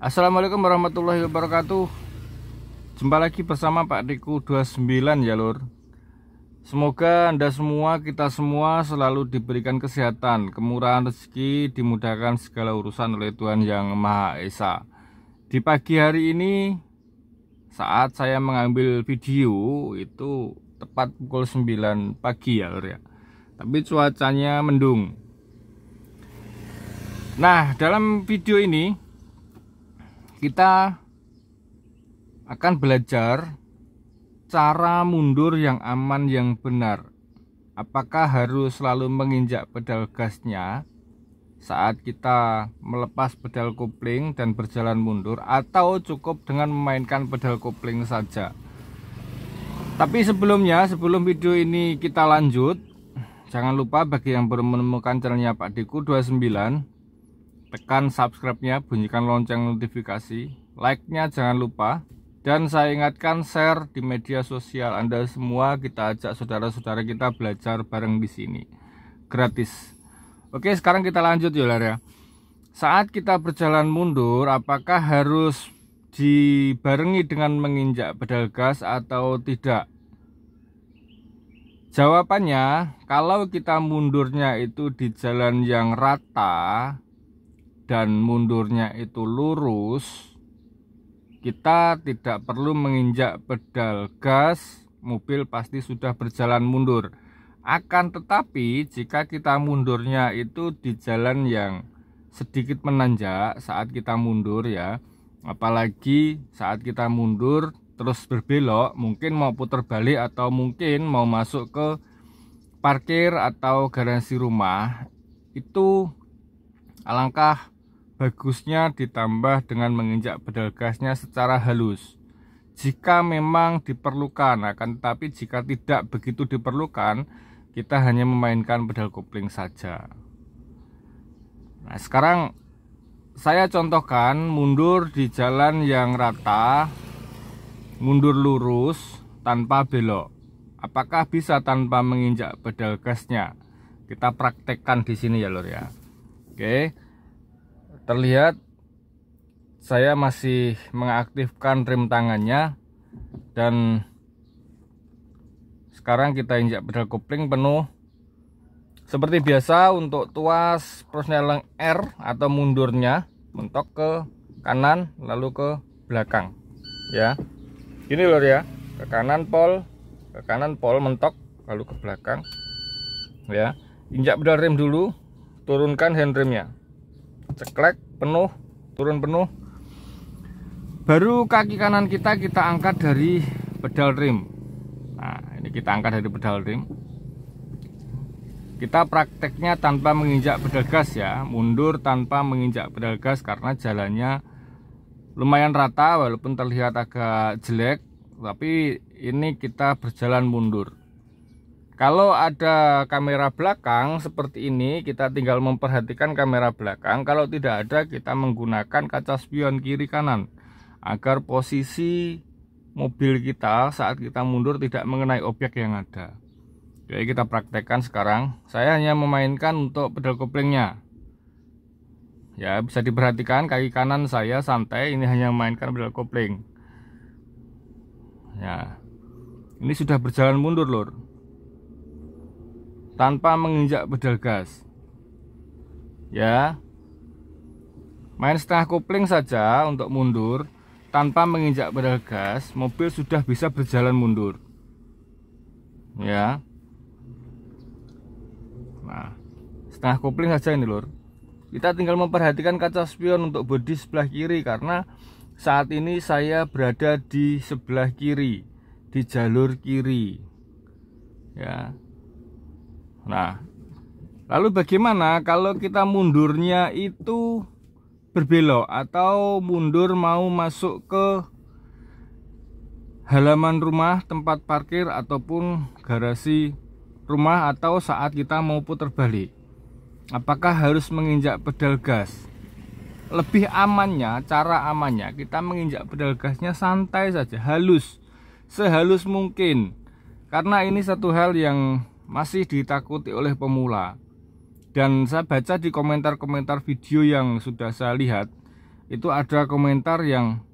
Assalamualaikum warahmatullahi wabarakatuh. Jumpa lagi bersama Pak Diku 29 ya lur. Semoga Anda semua, kita semua selalu diberikan kesehatan, kemurahan rezeki, dimudahkan segala urusan oleh Tuhan Yang Maha Esa. Di pagi hari ini saat saya mengambil video itu tepat pukul 9 pagi ya lur ya. Tapi cuacanya mendung. Nah, dalam video ini kita akan belajar cara mundur yang aman, yang benar. Apakah harus selalu menginjak pedal gasnya saat kita melepas pedal kopling dan berjalan mundur, atau cukup dengan memainkan pedal kopling saja? Tapi sebelum video ini kita lanjut, jangan lupa bagi yang baru menemukan channelnya Pak Diku 29, tekan subscribe-nya, bunyikan lonceng notifikasi, like-nya jangan lupa, dan saya ingatkan share di media sosial Anda semua. Kita ajak saudara-saudara kita belajar bareng di sini, gratis. Oke, sekarang kita lanjut ya. Saat kita berjalan mundur, apakah harus dibarengi dengan menginjak pedal gas atau tidak? Jawabannya, kalau kita mundurnya itu di jalan yang rata dan mundurnya itu lurus, kita tidak perlu menginjak pedal gas, mobil pasti sudah berjalan mundur. Akan tetapi jika kita mundurnya itu di jalan yang sedikit menanjak saat kita mundur ya, apalagi saat kita mundur terus berbelok, mungkin mau putar balik atau mungkin mau masuk ke parkir atau garasi rumah, itu alangkah bagusnya ditambah dengan menginjak pedal gasnya secara halus jika memang diperlukan. Akan tetapi jika tidak begitu diperlukan, kita hanya memainkan pedal kopling saja. Nah, sekarang saya contohkan mundur di jalan yang rata, mundur lurus tanpa belok. Apakah bisa tanpa menginjak pedal gasnya? Kita praktekkan di sini ya lur ya. Oke. Terlihat saya masih mengaktifkan rem tangannya, dan sekarang kita injak pedal kopling penuh. Seperti biasa untuk tuas persneling R atau mundurnya, mentok ke kanan lalu ke belakang ya. Gini lor ya, ke kanan pol mentok lalu ke belakang ya. Injak pedal rem dulu, turunkan handremnya, ceklek penuh, turun penuh, baru kaki kanan kita angkat dari pedal rem. Nah, ini kita angkat dari pedal rem. Kita prakteknya tanpa menginjak pedal gas ya, mundur tanpa menginjak pedal gas karena jalannya lumayan rata walaupun terlihat agak jelek, tapi ini kita berjalan mundur. Kalau ada kamera belakang seperti ini, kita tinggal memperhatikan kamera belakang. Kalau tidak ada, kita menggunakan kaca spion kiri kanan agar posisi mobil kita saat kita mundur tidak mengenai objek yang ada. Jadi kita praktekkan sekarang. Saya hanya memainkan untuk pedal koplingnya ya, bisa diperhatikan kaki kanan saya santai, ini hanya memainkan pedal kopling ya. Ini sudah berjalan mundur lur, tanpa menginjak pedal gas ya. Main setengah kopling saja untuk mundur tanpa menginjak pedal gas, mobil sudah bisa berjalan mundur ya. Nah, setengah kopling saja ini lur. Kita tinggal memperhatikan kaca spion untuk bodi sebelah kiri, karena saat ini saya berada di sebelah kiri, di jalur kiri ya. Nah, lalu bagaimana kalau kita mundurnya itu berbelok atau mundur mau masuk ke halaman rumah, tempat parkir ataupun garasi rumah, atau saat kita mau putar balik? Apakah harus menginjak pedal gas? Lebih amannya, cara amannya kita menginjak pedal gasnya santai saja, halus, sehalus mungkin, karena ini satu hal yang masih ditakuti oleh pemula. Dan saya baca di komentar-komentar video yang sudah saya lihat, itu ada komentar yang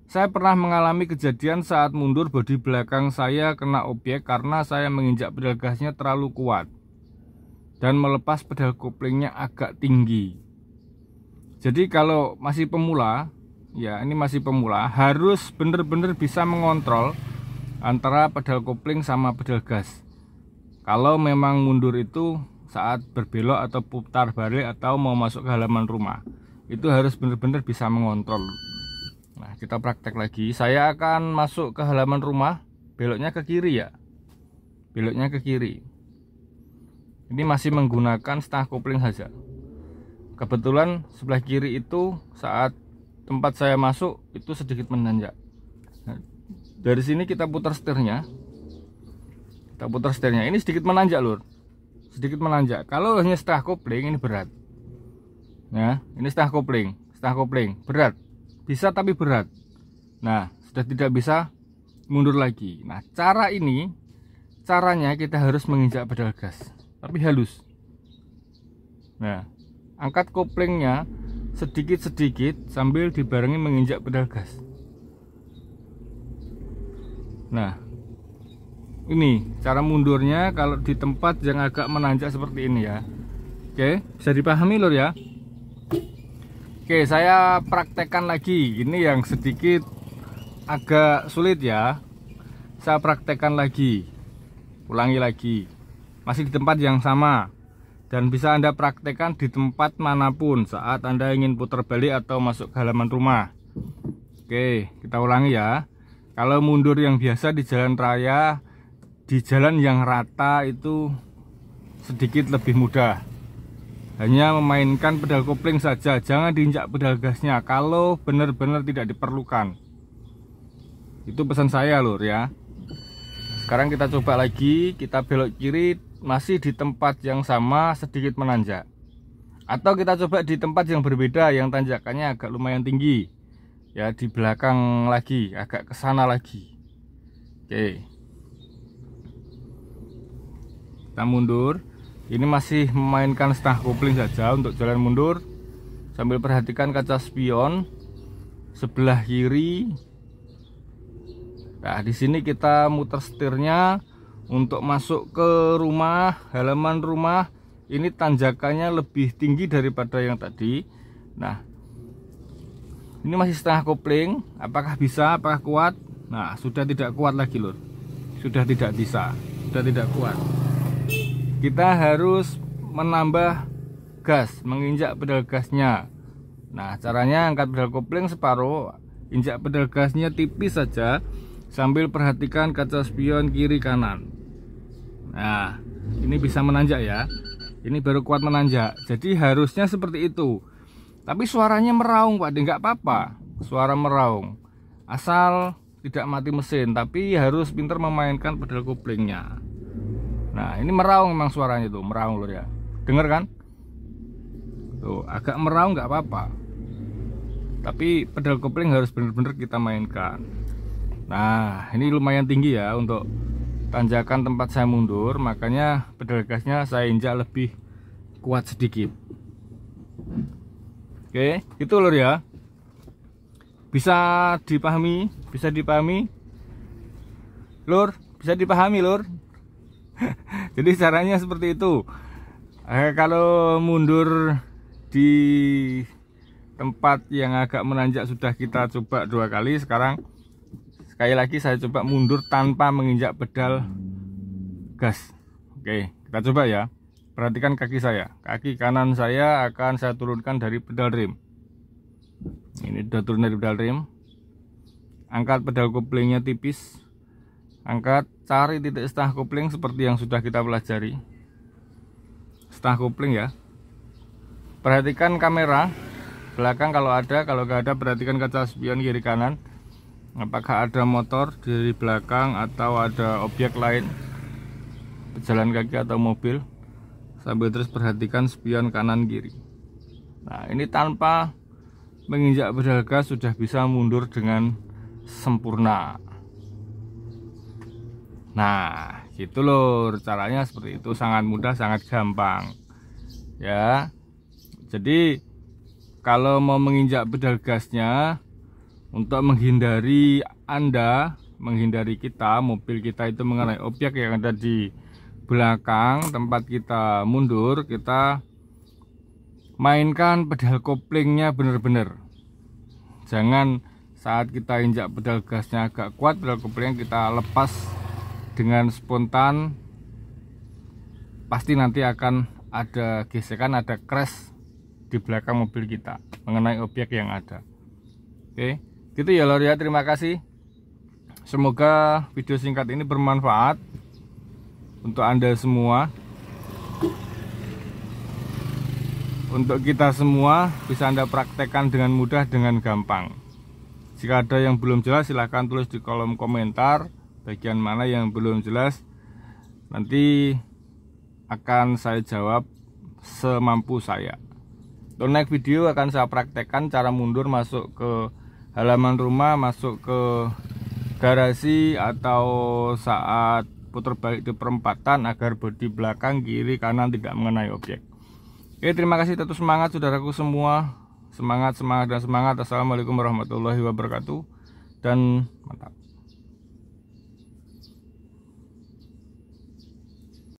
saya pernah mengalami kejadian saat mundur bodi belakang saya kena objek karena saya menginjak pedal gasnya terlalu kuat dan melepas pedal koplingnya agak tinggi. Jadi kalau masih pemula, ya ini masih pemula, harus benar-benar bisa mengontrol antara pedal kopling sama pedal gas. Kalau memang mundur itu saat berbelok atau putar balik atau mau masuk ke halaman rumah, itu harus benar-benar bisa mengontrol. Nah, kita praktek lagi. Saya akan masuk ke halaman rumah, beloknya ke kiri ya, beloknya ke kiri. Ini masih menggunakan setengah kopling saja. Kebetulan sebelah kiri itu saat tempat saya masuk itu sedikit menanjak. Nah, dari sini kita putar setirnya. Kita putar setirnya. Ini sedikit menanjak, Lur. Sedikit menanjak. Kalau hanya setengah kopling ini berat. Nah, ini setengah kopling berat. Bisa tapi berat. Nah, sudah tidak bisa mundur lagi. Nah, caranya kita harus menginjak pedal gas, tapi halus. Nah, angkat koplingnya sedikit-sedikit sambil dibarengi menginjak pedal gas. Nah, ini cara mundurnya kalau di tempat yang agak menanjak seperti ini ya. Oke, bisa dipahami Lur ya. Oke, saya praktekkan lagi. Ini yang sedikit agak sulit ya. Saya praktekkan lagi. Ulangi lagi. Masih di tempat yang sama. Dan bisa Anda praktekkan di tempat manapun saat Anda ingin putar balik atau masuk ke halaman rumah. Oke, kita ulangi ya. Kalau mundur yang biasa di jalan raya, di jalan yang rata itu sedikit lebih mudah. Hanya memainkan pedal kopling saja, jangan diinjak pedal gasnya kalau benar-benar tidak diperlukan. Itu pesan saya Lur ya. Sekarang kita coba lagi, kita belok kiri. Masih di tempat yang sama, sedikit menanjak. Atau kita coba di tempat yang berbeda, yang tanjakannya agak lumayan tinggi ya, di belakang lagi, agak ke sana lagi. Oke, kita mundur. Ini masih memainkan setengah kopling saja untuk jalan mundur, sambil perhatikan kaca spion sebelah kiri. Nah, di sini kita muter setirnya untuk masuk ke rumah, halaman rumah. Ini tanjakannya lebih tinggi daripada yang tadi. Nah, ini masih setengah kopling. Apakah bisa? Apakah kuat? Nah, sudah tidak kuat lagi Lur. Sudah tidak bisa. Sudah tidak kuat. Kita harus menambah gas, menginjak pedal gasnya. Nah, caranya angkat pedal kopling separuh, injak pedal gasnya tipis saja, sambil perhatikan kaca spion kiri kanan. Nah, ini bisa menanjak ya. Ini baru kuat menanjak. Jadi harusnya seperti itu. Tapi suaranya meraung Pak, nggak apa-apa. Suara meraung. Asal tidak mati mesin, tapi harus pintar memainkan pedal koplingnya. Nah, ini meraung memang suaranya tuh, meraung Lur ya. Dengar kan? Tuh, agak meraung nggak apa-apa. Tapi pedal kopling harus benar-benar kita mainkan. Nah, ini lumayan tinggi ya untuk tanjakan tempat saya mundur, makanya pedal gasnya saya injak lebih kuat sedikit. Oke, itu Lur ya. Bisa dipahami? Bisa dipahami? Lur, bisa dipahami Lur? Jadi caranya seperti itu. Kalau mundur di tempat yang agak menanjak sudah kita coba 2 kali. Sekarang sekali lagi saya coba mundur tanpa menginjak pedal gas. Oke, kita coba ya. Perhatikan kaki saya. Kaki kanan saya akan saya turunkan dari pedal rem. Ini sudah turun dari pedal rem. Angkat pedal koplingnya tipis. Angkat, cari titik setengah kopling seperti yang sudah kita pelajari. Setengah kopling ya. Perhatikan kamera belakang kalau ada, kalau nggak ada perhatikan kaca spion kiri kanan. Apakah ada motor dari belakang atau ada objek lain, pejalan kaki atau mobil. Sambil terus perhatikan spion kanan kiri. Nah, ini tanpa menginjak pedal gas sudah bisa mundur dengan sempurna. Nah, gitu loh caranya, seperti itu, sangat mudah, sangat gampang ya. Jadi kalau mau menginjak pedal gasnya, untuk menghindari menghindari kita, mobil kita itu mengenai objek yang ada di belakang tempat kita mundur, kita mainkan pedal koplingnya benar-benar. Jangan saat kita injak pedal gasnya agak kuat, pedal koplingnya kita lepas dengan spontan, pasti nanti akan ada gesekan, ada crash di belakang mobil kita mengenai objek yang ada. Oke, gitu ya lor ya. Terima kasih. Semoga video singkat ini bermanfaat untuk Anda semua, untuk kita semua, bisa Anda praktekkan dengan mudah, dengan gampang. Jika ada yang belum jelas, silahkan tulis di kolom komentar bagian mana yang belum jelas, nanti akan saya jawab semampu saya. Untuk next video akan saya praktekkan cara mundur masuk ke halaman rumah, masuk ke garasi, atau saat putar balik di perempatan agar bodi belakang, kiri, kanan tidak mengenai objek. Oke, terima kasih, tetap semangat saudaraku semua. Semangat, semangat, dan semangat. Assalamualaikum warahmatullahi wabarakatuh. Dan mantap.